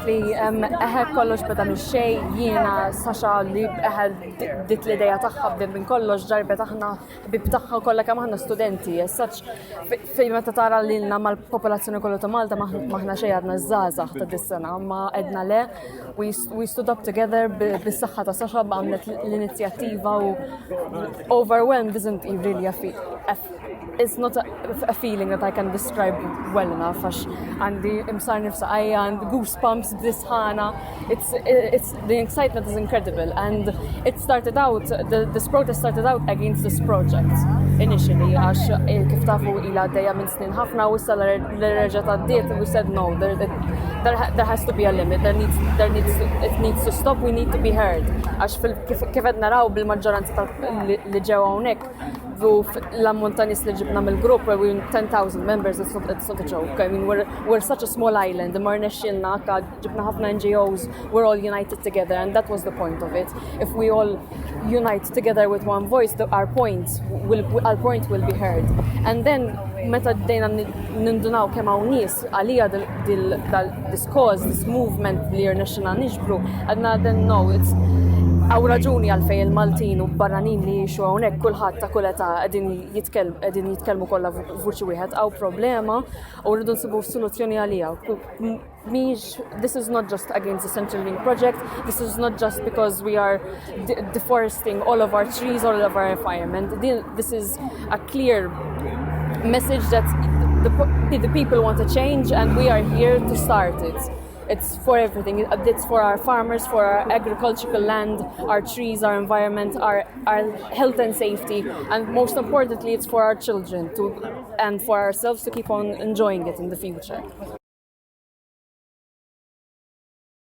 li kollox beda mix-xej, jiena Sasha li dit l-idea tagħha bdiet minn kollox, ġarbet aħna bib tagħha kollha kemm aħna studenti. As such fejn meta tara lilna mal-popolazzjoni kollha ta' Malta maħna xejn għadna żgħażagħ ta' dis-sena, ma qedna le we stood up together bis-saħħa ta' Sasha għamlet l-inizjattiva u overwhelmed isn't really it's not a feeling that I can describe well enough għax għandi imsar nifsaqajja and goosebumps b'disħana. It's the excitement is incredible and it started out this protest started out against this project initially għax kif tafu ila għaddejja minn snin ħafna u issa l-reġgħet għaddiet we said no there has to be a limit it needs to stop, we need to be heard għax kif qed naraw bil-maġġoranza li ġew hawnhekk l-ammont ta' nies li ġibna mill-grupp we 10,000 members, it's not a joke. I mean, we're such a small island, mar nexxilna ġibna ħafna NGOs, we're all united together and that was the point of it. If we all unite together with one voice, our point will be heard. And then meta dejna nindunaw kemm hawn nies għalija this cause, this movement li rnexxilna niġbru, għadna then no, it's għaw raġuni għalfej il-Maltin u barranin li jiexu hawnhekk kulħadd ta' kull età qegħdin jitkellmu kollha f'vuċi wieħed għaw problema u rridu nsibu soluzzjoni għaliha. This is not just against the Central Link project, this is not just because we are deforesting all of our trees, all of our environment. This is a clear message that the people want to change and we are here to start it. It's for everything. It's for our farmers, for our agricultural land, our trees, our environment, our health and safety, and most importantly, it's for our children and for ourselves to keep on enjoying it in the future.